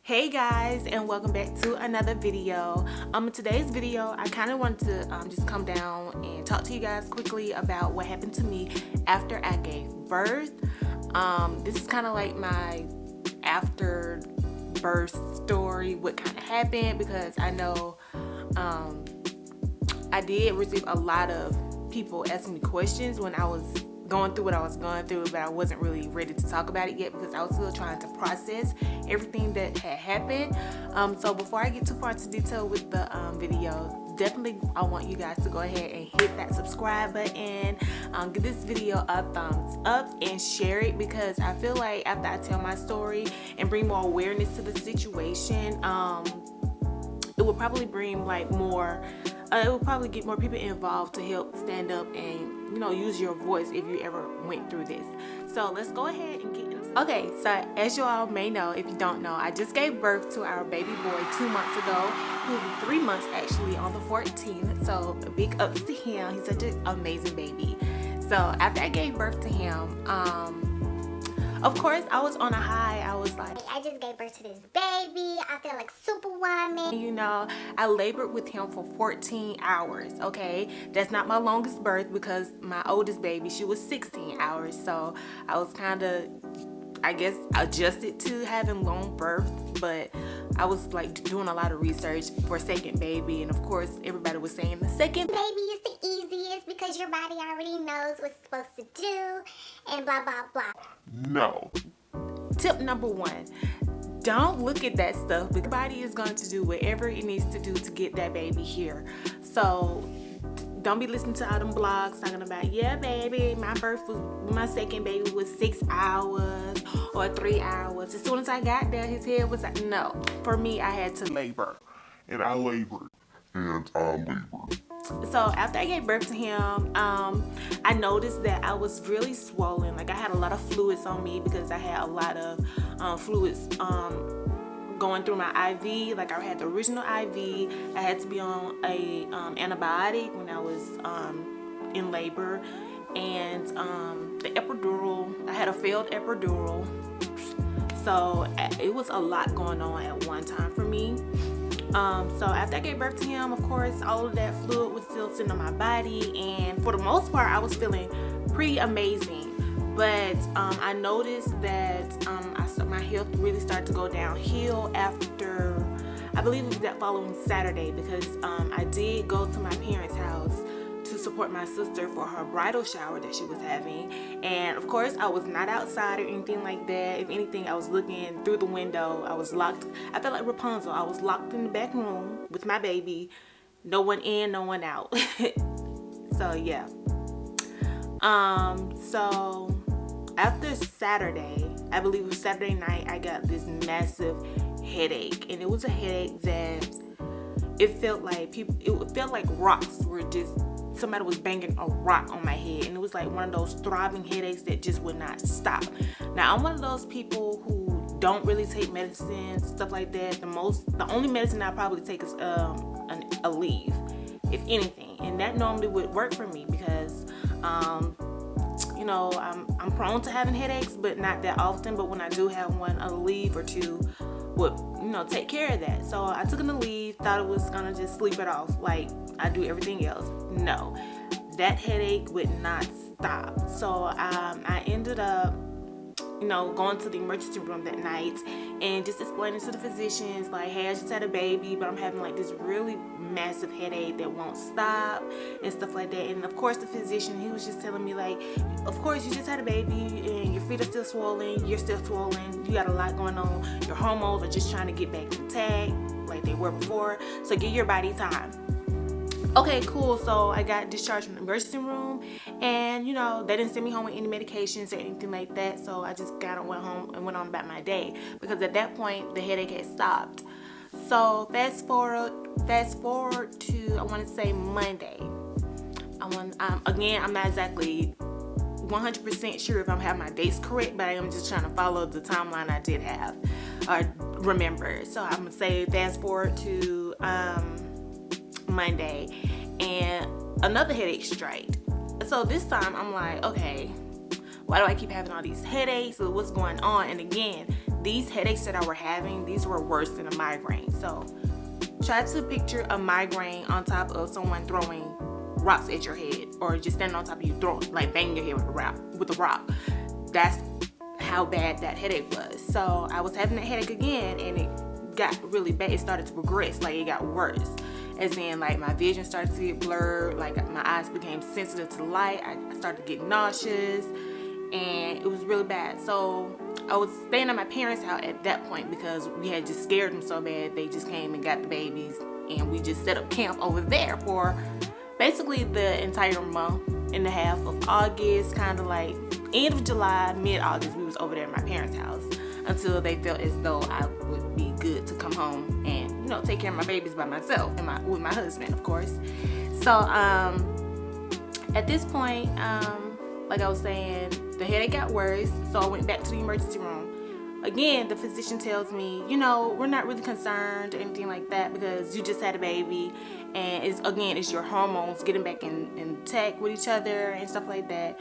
Hey guys, and welcome back to another video. In today's video I kind of wanted to just come down and talk to you guys quickly about what happened to me after I gave birth. This is kind of like my after birth story, what kind of happened, because I know I did receive a lot of people asking me questions when I was going through what I was going through, but I wasn't really ready to talk about it yet because I was still trying to process everything that had happened. So before I get too far into detail with the video, definitely I want you guys to go ahead and hit that subscribe button, give this video a thumbs up and share it, because I feel like after I tell my story and bring more awareness to the situation, it will probably bring like more it will probably get more people involved to help stand up and use your voice if you ever went through this. So let's go ahead and get into it. Okay, so as you all may know, if you don't know, I just gave birth to our baby boy 2 months ago. He'll be 3 months actually on the 14th, so a big ups to him. He's such an amazing baby. So after I gave birth to him, of course I was on a high. I was like, I just gave birth to this baby. I feel like Superwoman. I labored with him for 14 hours, okay? That's not my longest birth because my oldest baby, she was 16 hours. So I was kind of, I guess, adjusted to having long birth, but I was like doing a lot of research for second baby. And of course, everybody was saying the second baby is the easiest because your body already knows what it's supposed to do and blah, blah, blah. No. Tip number 1. Don't look at that stuff, because your body is going to do whatever it needs to do to get that baby here. So don't be listening to all them blogs talking about, yeah baby, my second baby was 6 hours or 3 hours. As soon as I got there, his head was like, no. For me, I had to labor. And I labored. So after I gave birth to him, I noticed that I was really swollen. Like I had a lot of fluids on me because I had a lot of fluids going through my IV. Like I had the original IV. I had to be on a antibiotic when I was in labor, and the epidural. I had a failed epidural. So it was a lot going on at one time for me. So after I gave birth to him, of course, all of that fluid was still sitting on my body, and for the most part, I was feeling pretty amazing. But I noticed that my health really started to go downhill after, I believe it was that following Saturday, because I did go to my parents' house to support my sister for her bridal shower that she was having. And of course, I was not outside or anything like that. If anything, I was looking through the window. I was locked. I felt like Rapunzel. I was locked in the back room with my baby. No one in, no one out. So yeah. So after Saturday, I believe it was Saturday night, I got this massive headache. And it was a headache that it felt like rocks were just, somebody was banging a rock on my head, and it was like one of those throbbing headaches that just would not stop. Now I'm one of those people who don't really take medicine, stuff like that. The only medicine I probably take is a leave, if anything, and that normally would work for me because I'm prone to having headaches, but not that often. But when I do have one, a leave or two would take care of that. So I took an Aleve, thought it was gonna just sleep it off like I do everything else. No, that headache would not stop. So I ended up going to the emergency room that night and just explaining to the physicians like, hey, I just had a baby, but I'm having like this really massive headache that won't stop and stuff like that. And of course the physician, he was just telling me like, of course you just had a baby and your feet are still swollen, you're still swollen, you got a lot going on, your hormones are just trying to get back intact like they were before, so give your body time. Okay, cool. So I got discharged from the emergency room, and they didn't send me home with any medications or anything like that. So I just kind of went home and went on about my day, because at that point the headache had stopped. So fast forward to, I want to say Monday. Again, I'm not exactly 100% sure if I'm having my dates correct, but I am just trying to follow the timeline I did have or remember. So I'm gonna say fast forward to Monday, and another headache strike. So this time I'm like, okay, why do I keep having all these headaches? So what's going on? And again, these headaches that I were having, these were worse than a migraine. So try to picture a migraine on top of someone throwing rocks at your head, or just standing on top of you throwing, like banging your head with a rock. That's how bad that headache was. So I was having that headache again, and it got really bad. It started to progress, like it got worse. As in, like, my vision started to get blurred, like my eyes became sensitive to light. I started to get nauseous, and it was really bad. So I was staying at my parents' house at that point because we had just scared them so bad. They just came and got the babies, and we just set up camp over there for basically the entire month and a half of August, kind of like end of July, mid-August. We was over there at my parents' house until they felt as though I would be good to come home and, you know, take care of my babies by myself and with my husband, of course. So at this point, like I was saying, the headache got worse, so I went back to the emergency room. Again, the physician tells me, you know, we're not really concerned or anything like that because you just had a baby, and it's your hormones getting back in check with each other and stuff like that.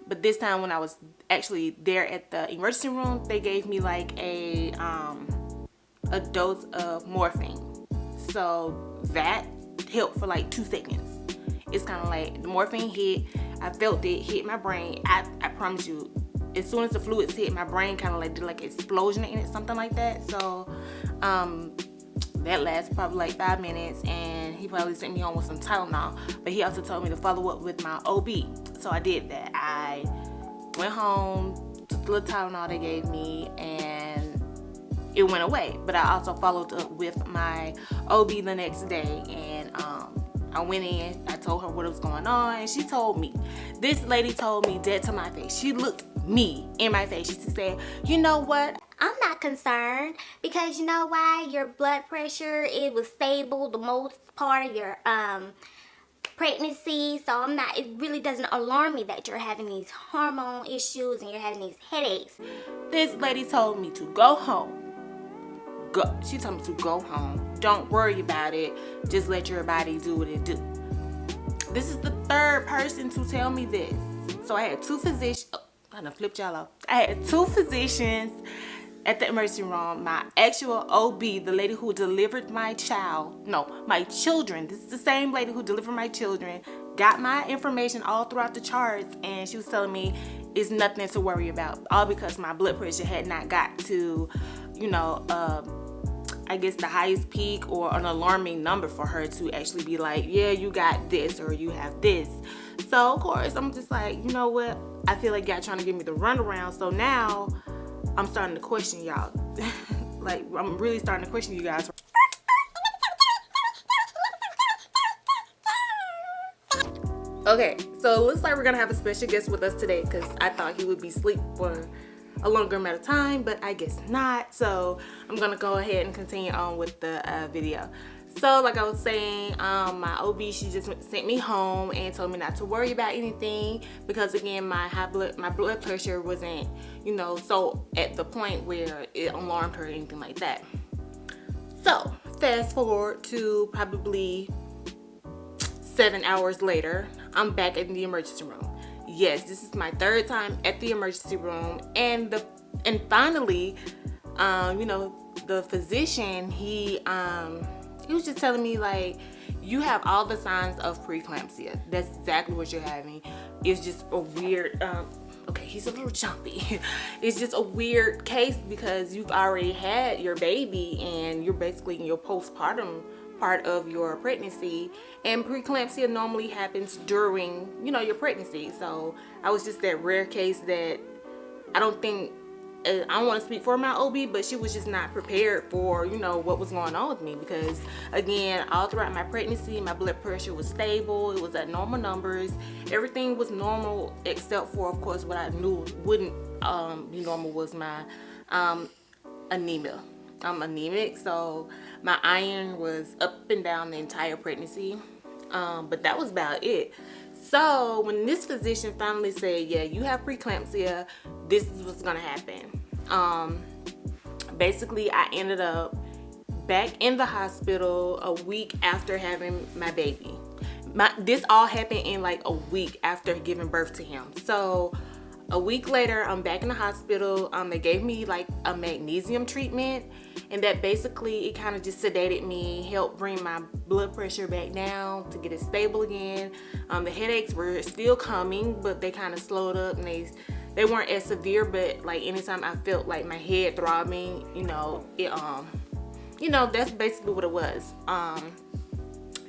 But this time when I was actually there at the emergency room, they gave me like a dose of morphine. So that helped for like 2 seconds. It's kind of like the morphine hit, I felt it hit my brain. I promise you, as soon as the fluids hit, my brain kind of like did like an explosion in it, something like that. So that lasted probably like 5 minutes, and he probably sent me home with some Tylenol. But he also told me to follow up with my OB. So I did that. I went home, took the little Tylenol they gave me, and it went away. But I also followed up with my OB the next day, and I went in, I told her what was going on, and she told me. This lady told me dead to my face. She looked me in my face. She said, you know what? I'm not concerned because you know why? Your blood pressure, it was stable the most part of your pregnancy. So it really doesn't alarm me that you're having these hormone issues and you're having these headaches. This lady told me to go home. She told me to go home. Don't worry about it. Just let your body do what it do. This is the 3rd person to tell me this. So I had 2 physicians. I done flipped y'all off. I had 2 physicians at the emergency room. My actual OB, the lady who delivered my children. This is the same lady who delivered my children. Got my information all throughout the charts, and she was telling me it's nothing to worry about. All because my blood pressure had not got to, I guess the highest peak or an alarming number for her to actually be like, yeah, you got this or you have this. So of course I'm just like, you know what? I feel like y'all trying to give me the runaround. So now I'm starting to question y'all. Like, I'm really starting to question you guys. Okay, so it looks like we're gonna have a special guest with us today because I thought he would be asleep for a longer amount of time, but I guess not. So I'm gonna go ahead and continue on with the video. So like I was saying, my OB, she just sent me home and told me not to worry about anything because again, my blood pressure wasn't, so at the point where it alarmed her or anything like that. So fast forward to probably 7 hours later, I'm back in the emergency room. Yes, this is my 3rd time at the emergency room, and finally, the physician, he was just telling me, like, you have all the signs of preeclampsia. That's exactly what you're having. It's just a weird, okay, he's a little jumpy. It's just a weird case because you've already had your baby and you're basically in your postpartum part of your pregnancy, and preeclampsia normally happens during, your pregnancy. So I was just that rare case that I don't want to speak for my OB, but she was just not prepared for, what was going on with me because, again, all throughout my pregnancy, my blood pressure was stable. It was at normal numbers. Everything was normal except for, of course, what I knew wouldn't be normal was my anemia. I'm anemic, so my iron was up and down the entire pregnancy, but that was about it. So when this physician finally said, yeah, you have preeclampsia, this is what's gonna happen. Basically, I ended up back in the hospital a week after having my baby. This all happened in like a week after giving birth to him. So A week later, I'm back in the hospital. They gave me like a magnesium treatment, and that basically it kind of just sedated me, helped bring my blood pressure back down to get it stable again. The headaches were still coming, but they kind of slowed up, and they weren't as severe. But like anytime I felt like my head throbbing, that's basically what it was.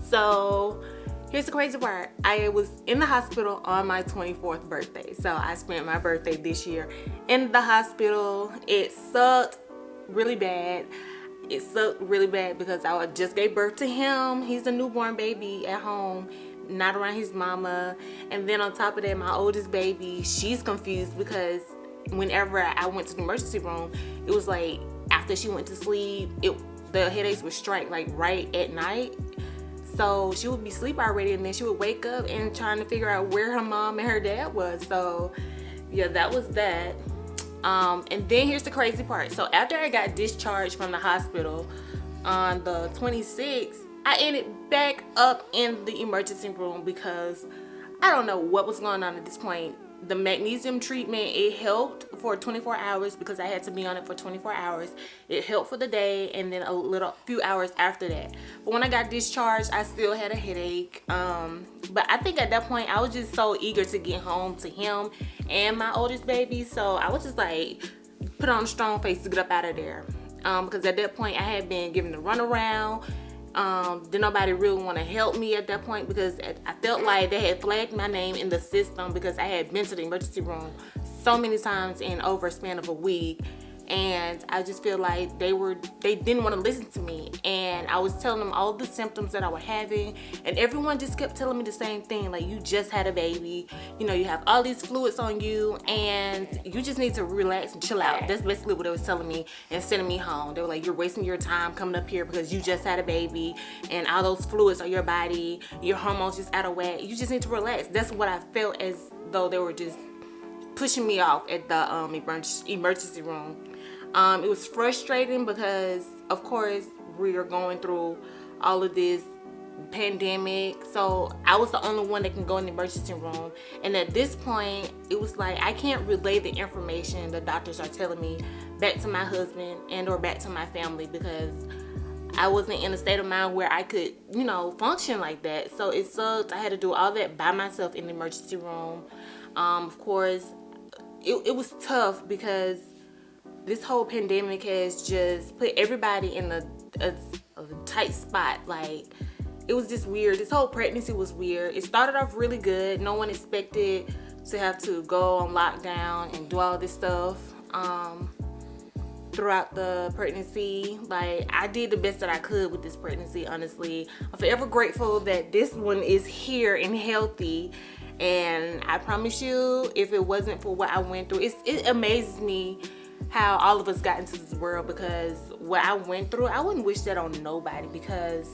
So here's the crazy part. I was in the hospital on my 24th birthday. So I spent my birthday this year in the hospital. It sucked really bad. It sucked really bad because I just gave birth to him. He's a newborn baby at home, not around his mama. And then on top of that, my oldest baby, she's confused because whenever I went to the emergency room, it was like after she went to sleep, the headaches would strike like right at night. So she would be asleep already, and then she would wake up and trying to figure out where her mom and her dad was. So yeah, that was that. And then here's the crazy part. So after I got discharged from the hospital on the 26th, I ended back up in the emergency room because I don't know what was going on at this point. The magnesium treatment, it helped for 24 hours because I had to be on it for 24 hours. It helped for the day and then a few hours after that. But when I got discharged, I still had a headache. But I think at that point, I was just so eager to get home to him and my oldest baby. So I was just like, put on a strong face to get up out of there. Because at that point, I had been given the runaround. Did nobody really want to help me at that point because I felt like they had flagged my name in the system because I had been to the emergency room so many times in over a span of a week, and I just feel like they didn't want to listen to me. And I was telling them all the symptoms that I was having, and everyone just kept telling me the same thing, like, you just had a baby, you have all these fluids on you and you just need to relax and chill out. That's basically what they was telling me and sending me home. They were like, you're wasting your time coming up here because you just had a baby and all those fluids on your body, your hormones just out of whack, you just need to relax. That's what I felt, as though they were just pushing me off at the emergency room. It was frustrating because, of course, we are going through all of this pandemic, so I was the only one that can go in the emergency room. And at this point, it was like I can't relay the information the doctors are telling me back to my husband and or back to my family because I wasn't in a state of mind where I could, function like that. So it sucked. I had to do all that by myself in the emergency room. Of course, it was tough because this whole pandemic has just put everybody in a tight spot. Like, it was just weird. This whole pregnancy was weird. It started off really good. No one expected to have to go on lockdown and do all this stuff throughout the pregnancy. Like, I did the best that I could with this pregnancy, honestly. I'm forever grateful that this one is here and healthy. And I promise you, if it wasn't for what I went through, it amazes me how all of us got into this world, because what I went through, I wouldn't wish that on nobody, because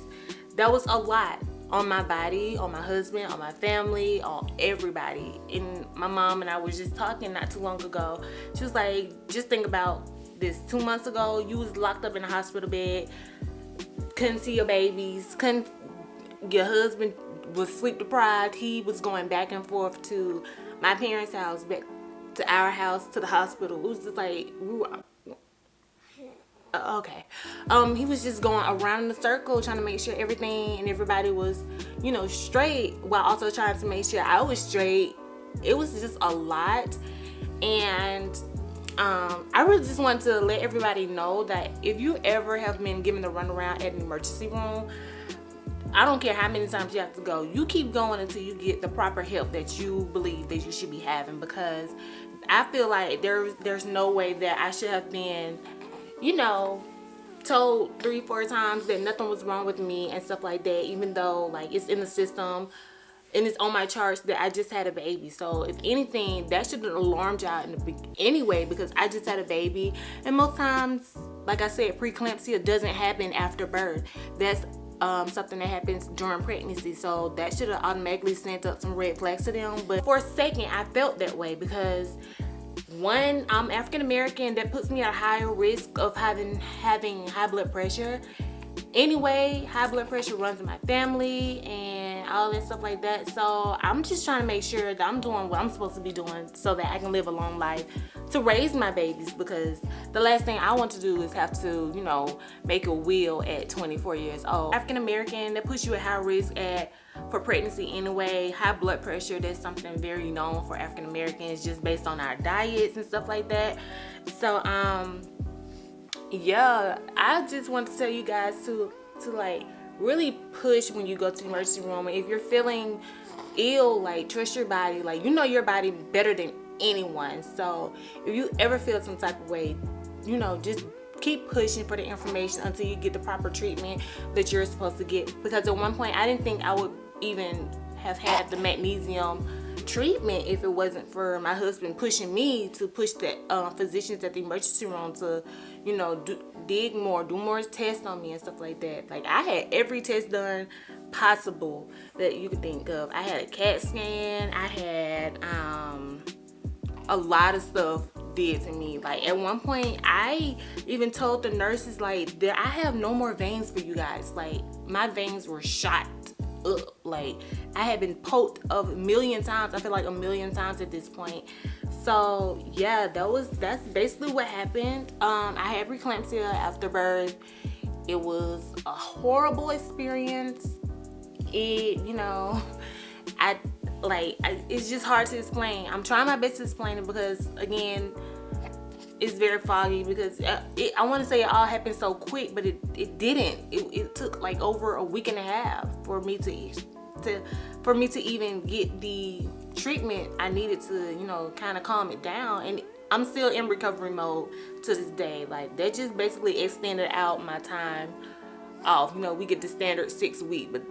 that was a lot on my body, on my husband, on my family, on everybody. And my mom and I was just talking not too long ago. She was like, just think about this. 2 months ago, you was locked up in a hospital bed, couldn't see your babies, your husband was sleep deprived. He was going back and forth to my parents' house, back to our house, to the hospital. It was just like, we were okay. He was just going around in a circle trying to make sure everything and everybody was, straight, while also trying to make sure I was straight. It was just a lot. And I really just wanted to let everybody know that if you ever have been given the runaround at an emergency room, I don't care how many times you have to go, you keep going until you get the proper help that you believe that you should be having. Because I feel like there's no way that I should have been, told 3-4 times that nothing was wrong with me and stuff like that, even though like it's in the system and it's on my charts that I just had a baby. So if anything, that should have alarmed y'all anyway, because I just had a baby. And most times, like I said, preeclampsia doesn't happen after birth. That's something that happens during pregnancy. So that should have automatically sent up some red flags to them. But for a second, I felt that way because, one, I'm African American. That puts me at a higher risk of having high blood pressure. Anyway, high blood pressure runs in my family, and all that stuff like that. So I'm just trying to make sure that I'm doing what I'm supposed to be doing so that I can live a long life to raise my babies, because the last thing I want to do is have to, you know, make a will at 24 years old. African American, that puts you at high risk for pregnancy anyway. High blood pressure, that's something very known for African Americans just based on our diets and stuff like that. So yeah, I just want to tell you guys to like really push when you go to the emergency room. And if you're feeling ill, like trust your body. Like, you know your body better than anyone. So if you ever feel some type of way, you know, just keep pushing for the information until you get the proper treatment that you're supposed to get. Because at one point I didn't think I would even have had the magnesium treatment if it wasn't for my husband pushing me to push the physicians at the emergency room to, you know, do more tests on me and stuff like that. Like, I had every test done possible that you could think of. I had a CAT scan. I had a lot of stuff did to me. Like, at one point I even told the nurses, like, I have no more veins for you guys. Like, my veins were shot up. Like, I had been poked a million times. I feel like a million times at this point. So yeah, that's basically what happened. I had preeclampsia after birth. It was a horrible experience. You know, it's just hard to explain. I'm trying my best to explain it because, again, it's very foggy, because I want to say it all happened so quick, but it didn't. It took like over a week and a half for me to even get the treatment I needed to, you know, kind of calm it down. And I'm still in recovery mode to this day. Like, that just basically extended out my time off. You know, we get the standard 6 week, but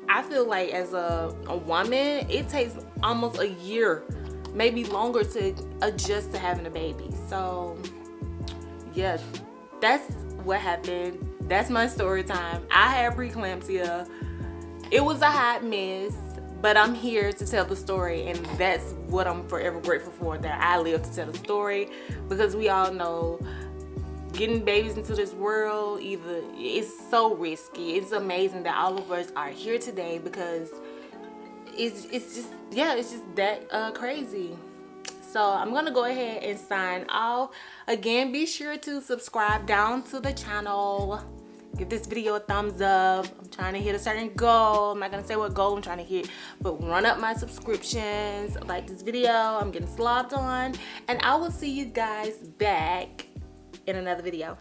I feel like as a woman, it takes almost a year, maybe longer, to adjust to having a baby. So yeah, that's what happened. That's my story time. I had preeclampsia. It was a hot mess, but I'm here to tell the story, and that's what I'm forever grateful for, that I live to tell the story. Because we all know getting babies into this world, either it's so risky. It's amazing that all of us are here today, because it's just that crazy. So I'm gonna go ahead and sign off. Again, be sure to subscribe down to the channel. Give this video a thumbs up. I'm trying to hit a certain goal. I'm not gonna say what goal I'm trying to hit, but run up my subscriptions. Like this video, I'm getting slobbed on. And I will see you guys back in another video.